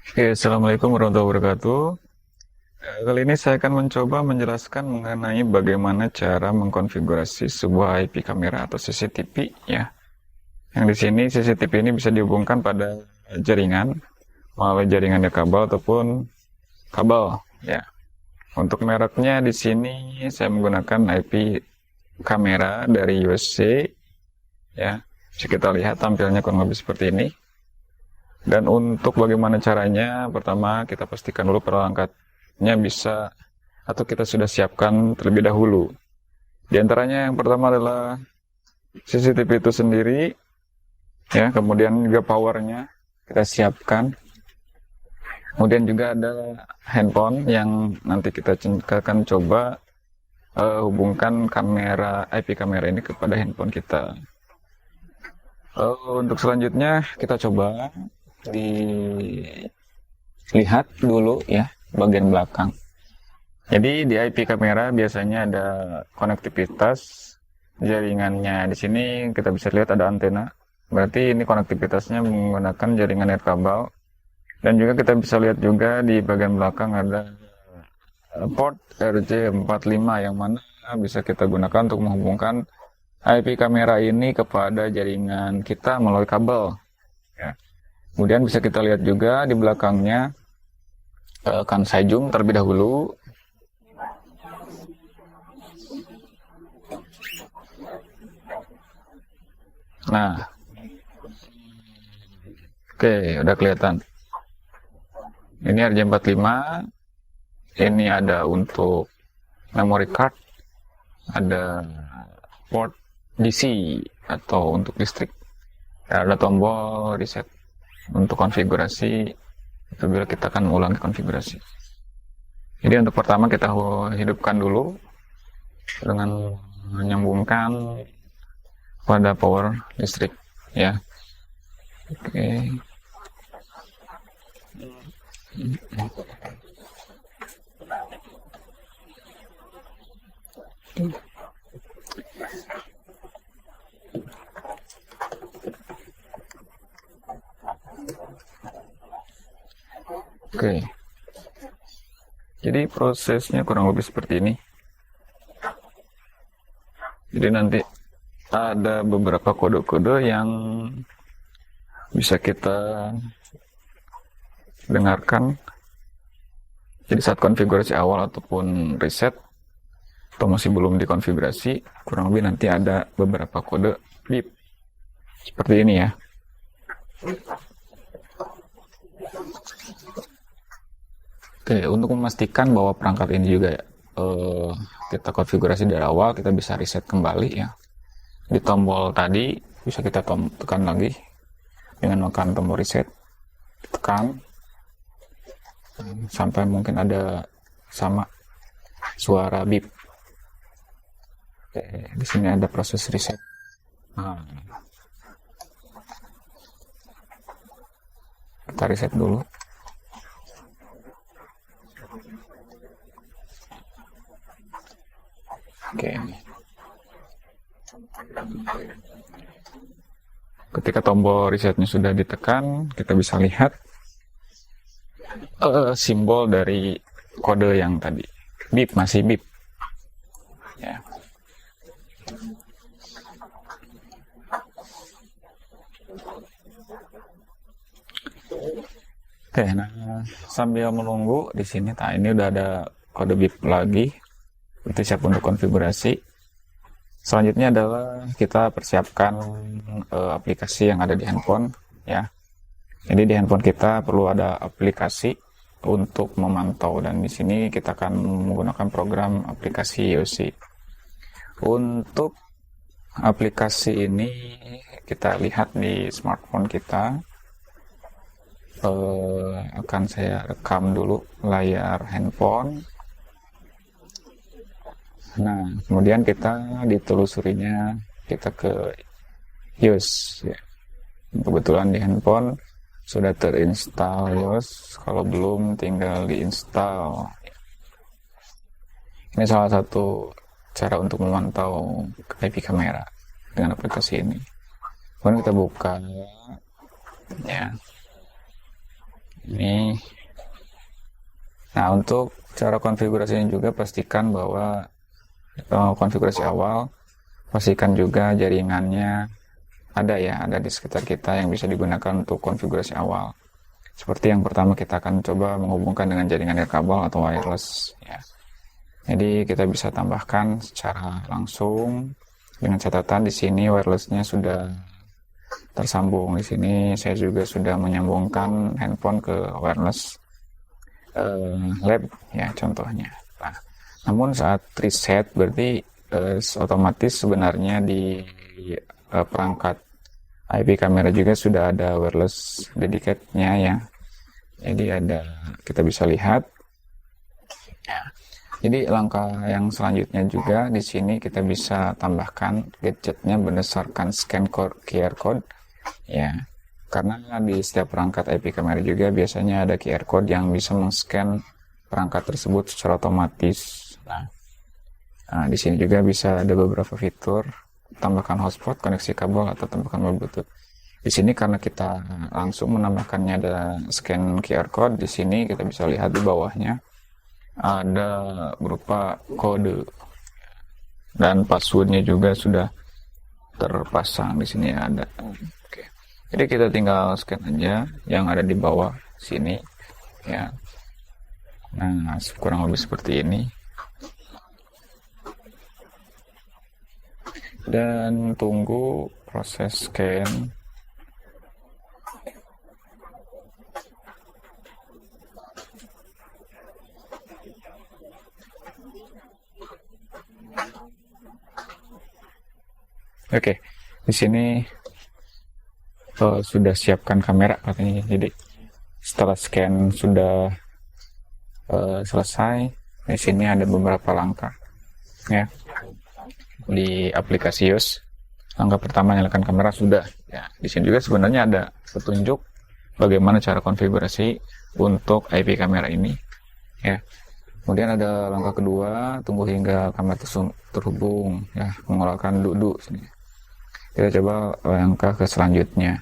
Oke, Assalamualaikum warahmatullahi wabarakatuh. Kali ini saya akan mencoba menjelaskan mengenai bagaimana cara mengkonfigurasi sebuah IP kamera atau CCTV ya. Yang di sini CCTV ini bisa dihubungkan pada jaringan melalui jaringan kabel ataupun kabel ya. Untuk mereknya di sini saya menggunakan IP kamera dari USC ya. Bisa kita lihat tampilnya kurang lebih seperti ini. Dan untuk bagaimana caranya, pertama kita pastikan dulu perangkatnya bisa atau kita sudah siapkan terlebih dahulu. Di antaranya yang pertama adalah CCTV itu sendiri, ya, kemudian juga powernya kita siapkan. Kemudian juga ada handphone yang nanti kita akan coba hubungkan kamera IP kamera ini kepada handphone kita. Untuk selanjutnya kita coba dilihat dulu ya bagian belakang. Jadi di IP kamera biasanya ada konektivitas jaringannya. Di sini kita bisa lihat ada antena. Berarti ini konektivitasnya menggunakan jaringan nirkabel. Dan juga kita bisa lihat juga di bagian belakang ada port RJ45 yang mana bisa kita gunakan untuk menghubungkan IP kamera ini kepada jaringan kita melalui kabel. Ya. Kemudian bisa kita lihat juga di belakangnya akan saya zoom terlebih dahulu. Nah, oke, udah kelihatan. Ini RJ45. Ini ada untuk memory card, ada port DC atau untuk listrik. Ada tombol reset untuk konfigurasi apabila kita akan mengulangi konfigurasi. Jadi untuk pertama kita hidupkan dulu dengan menyambungkan pada power listrik ya. Oke. Oke. Jadi prosesnya kurang lebih seperti ini. Jadi nanti ada beberapa kode-kode yang bisa kita dengarkan. Jadi saat konfigurasi awal ataupun reset atau masih belum dikonfigurasi, kurang lebih nanti ada beberapa kode beep. Seperti ini ya. Oke, untuk memastikan bahwa perangkat ini juga kita konfigurasi dari awal, kita bisa reset kembali ya. Di tombol tadi bisa kita tekan lagi dengan menekan tombol reset, tekan sampai mungkin ada sama suara beep. Oke, di sini ada proses reset. Nah, kita reset dulu. Oke. Ketika tombol resetnya sudah ditekan, kita bisa lihat simbol dari kode yang tadi. Beep, masih beep. Ya. Oke, nah sambil menunggu di sini, ini udah ada kode beep lagi. Berarti siap untuk konfigurasi. Selanjutnya adalah kita persiapkan aplikasi yang ada di handphone ya. Jadi di handphone kita perlu ada aplikasi untuk memantau, dan di sini kita akan menggunakan program aplikasi YOSI. Untuk aplikasi ini kita lihat di smartphone kita. Akan saya rekam dulu layar handphone. Nah, kemudian kita ditelusurinya, kita ke iOS ya. Kebetulan di handphone sudah terinstall iOS, kalau belum tinggal diinstal. Ini salah satu cara untuk memantau IP kamera dengan aplikasi ini. Kemudian kita buka Ya, ini. Nah, untuk cara konfigurasinya juga pastikan bahwa konfigurasi awal, pastikan juga jaringannya ada di sekitar kita yang bisa digunakan untuk konfigurasi awal. Seperti yang pertama, kita akan coba menghubungkan dengan jaringan nirkabel atau wireless ya. Jadi kita bisa tambahkan secara langsung dengan catatan di sini wirelessnya sudah tersambung. Di sini saya juga sudah menyambungkan handphone ke wireless lab ya contohnya. Nah, namun saat reset berarti otomatis sebenarnya di perangkat IP kamera juga sudah ada wireless dedicated-nya ya. Jadi kita bisa lihat. Ya. Jadi langkah yang selanjutnya juga di sini kita bisa tambahkan gadgetnya berdasarkan scan QR code ya. Karena di setiap perangkat IP kamera juga biasanya ada QR code yang bisa men-scan perangkat tersebut secara otomatis. Nah, di sini juga bisa ada beberapa fitur, tambahkan hotspot, koneksi kabel, atau tambahkan Bluetooth. Di sini karena kita langsung menambahkannya ada scan QR code, di sini kita bisa lihat di bawahnya ada berupa kode dan passwordnya juga sudah terpasang di sini ada. Oke. Jadi kita tinggal scan aja yang ada di bawah sini ya. Nah, kurang lebih seperti ini. Dan tunggu proses scan. Oke, di sini sudah siapkan kamera katanya. Jadi setelah scan sudah selesai, di sini ada beberapa langkah ya di aplikasi iOS. Langkah pertama, nyalakan kamera sudah. Ya, di sini juga sebenarnya ada petunjuk bagaimana cara konfigurasi untuk IP kamera ini. Ya. Kemudian ada langkah kedua, tunggu hingga kamera terhubung. Ya, mengeluarkan duduk sini. Kita coba langkah ke selanjutnya.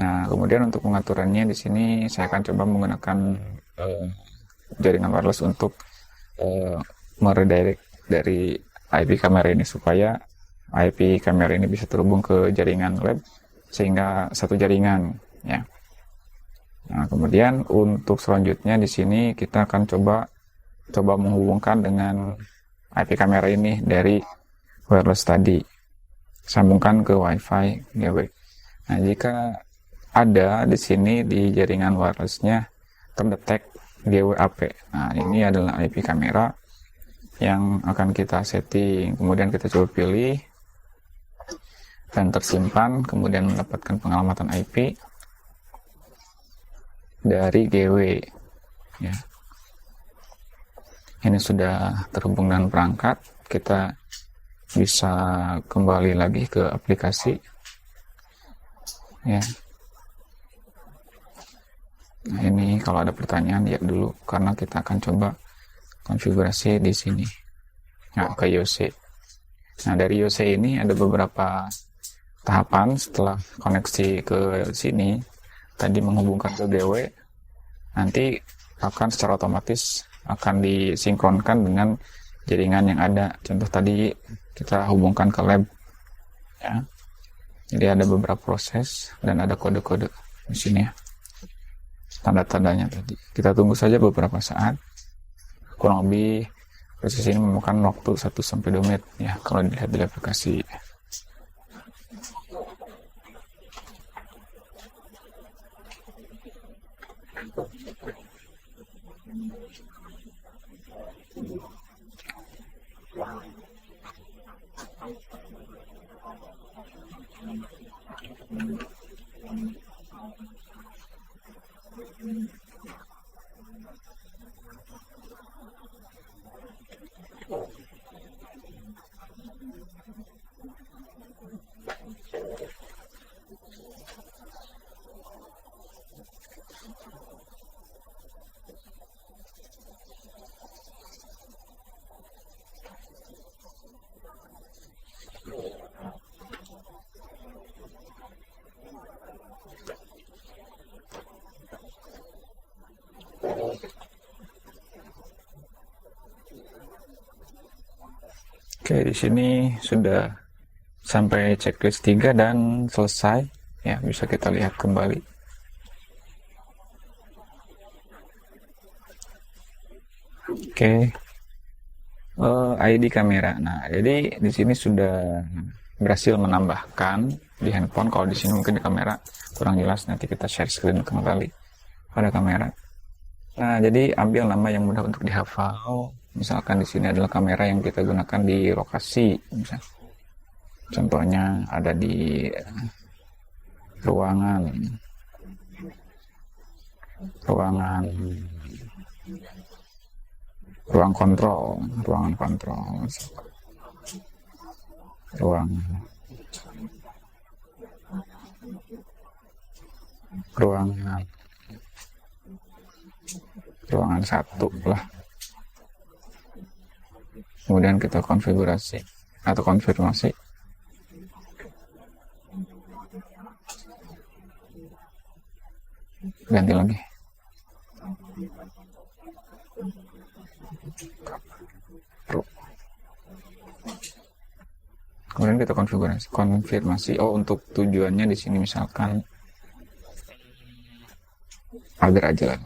Nah, kemudian untuk pengaturannya di sini saya akan coba menggunakan jaringan wireless untuk meredirect dari IP kamera ini supaya IP kamera ini bisa terhubung ke jaringan lab sehingga satu jaringan ya. Nah, kemudian untuk selanjutnya di sini kita akan coba menghubungkan dengan IP kamera ini dari wireless tadi, sambungkan ke WiFi gateway. Nah, jika ada di sini di jaringan wirelessnya terdetek GWAP, nah ini adalah IP kamera yang akan kita setting. Kemudian kita coba pilih dan tersimpan, kemudian mendapatkan pengalamatan IP dari GW ya. Ini sudah terhubung dengan perangkat. Kita bisa kembali lagi ke aplikasi ya. Nah, ini kalau ada pertanyaan ya dulu, karena kita akan coba konfigurasi di sini. Nah, ke IOC. Nah, dari IOC ini ada beberapa tahapan setelah koneksi ke sini. Tadi menghubungkan ke GW, nanti akan secara otomatis akan disinkronkan dengan jaringan yang ada. Contoh tadi kita hubungkan ke lab ya. Jadi ada beberapa proses dan ada kode-kode di sini ya. Tanda-tandanya tadi. Kita tunggu saja beberapa saat. Kurang lebih proses ini memakan waktu 1-2 menit ya kalau dilihat di aplikasi. Oke, di sini sudah sampai checklist 3 dan selesai. Ya, bisa kita lihat kembali. Oke. ID kamera. Nah, jadi di sini sudah berhasil menambahkan di handphone. Kalau di sini mungkin di kamera kurang jelas, nanti kita share screen kembali pada kamera. Nah, jadi ambil nama yang mudah untuk dihafal. Misalkan di sini adalah kamera yang kita gunakan di lokasi. Misal, contohnya ada di ruangan, ruangan, ruang kontrol, ruangan kontrol, ruang, ruangan, ruangan 1 lah. Kemudian kita konfigurasi atau konfirmasi. Ganti lagi. Kemudian kita konfirmasi. Oh, untuk tujuannya di sini misalkan agar aja lah.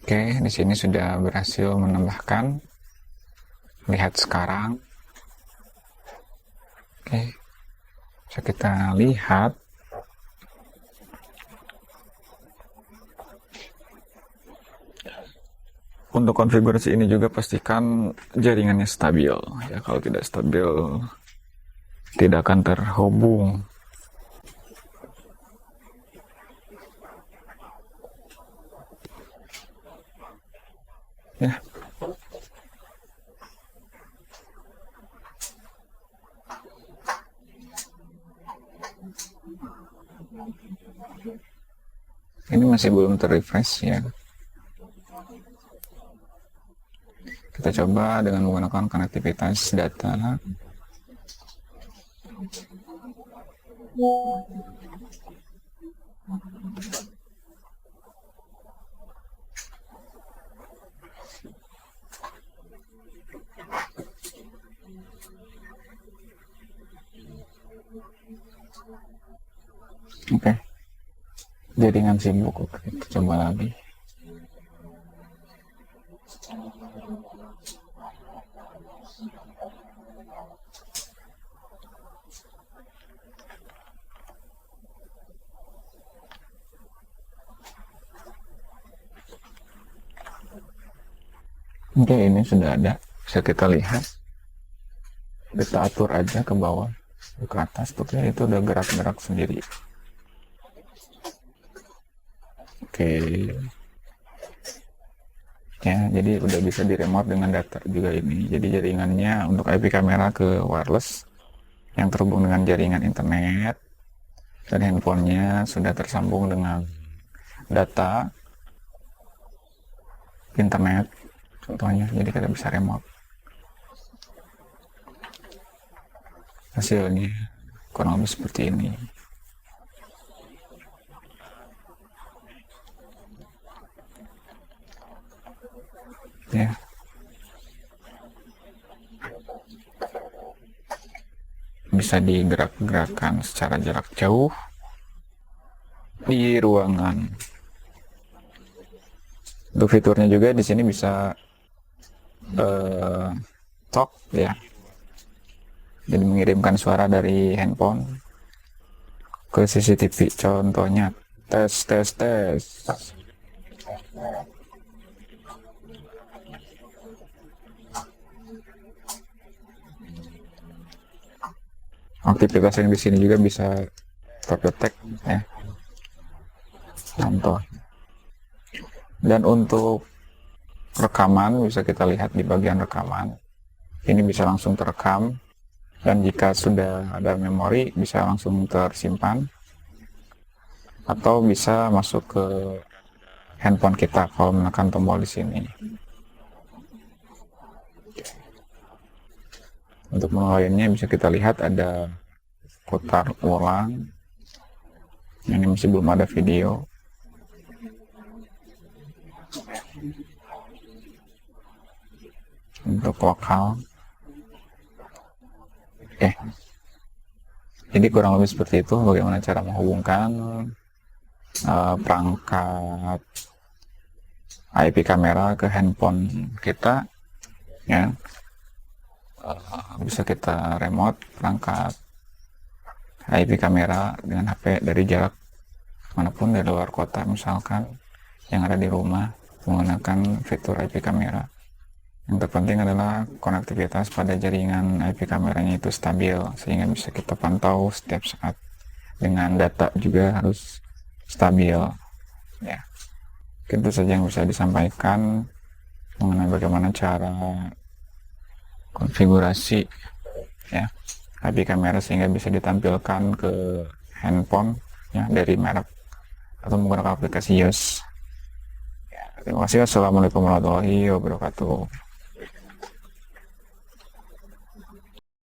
Oke, di sini sudah berhasil menambahkan. Lihat sekarang. Oke, bisa kita lihat. Untuk konfigurasi ini juga pastikan jaringannya stabil. Ya, kalau tidak stabil, tidak akan terhubung. Ya. Ini masih belum terrefresh ya. Kita coba dengan menggunakan konektivitas data. Oke. Jaringan sibuk. Oke, kita coba lagi. Oke, ini sudah ada. Bisa kita lihat. Kita atur aja ke bawah, ke atas tuh ya, itu udah gerak-gerak sendiri. Oke. Ya, jadi udah bisa di remote dengan data juga ini. Jadi jaringannya untuk IP kamera ke wireless yang terhubung dengan jaringan internet, dan handphonenya sudah tersambung dengan data internet contohnya, jadi kita bisa remote. Hasilnya kurang lebih seperti ini. Ya. Bisa digerak-gerakkan secara jarak jauh di ruangan. Untuk fiturnya juga di sini bisa talk ya. Jadi mengirimkan suara dari handphone ke CCTV. Contohnya tes. Aktivitas yang di sini juga bisa terdetek ya. Contoh. Dan untuk rekaman bisa kita lihat di bagian rekaman. Ini bisa langsung terekam Dan jika sudah ada memori bisa langsung tersimpan atau bisa masuk ke handphone kita kalau menekan tombol di sini. Untuk menu lainnya bisa kita lihat ada putar ulang. Ini masih belum ada video. Untuk lokal. Jadi kurang lebih seperti itu bagaimana cara menghubungkan perangkat IP kamera ke handphone kita, ya. Bisa kita remote perangkat IP kamera dengan HP dari jarak manapun, dari luar kota misalkan, yang ada di rumah, menggunakan fitur IP kamera. Yang terpenting adalah konektivitas pada jaringan IP kameranya itu stabil sehingga bisa kita pantau setiap saat. Dengan data juga harus stabil, ya. Itu saja yang bisa disampaikan mengenai bagaimana cara konfigurasi, ya, IP kamera sehingga bisa ditampilkan ke handphone, ya, dari merek atau menggunakan aplikasi iOS. Ya, terima kasih. Wassalamualaikum warahmatullahi wabarakatuh.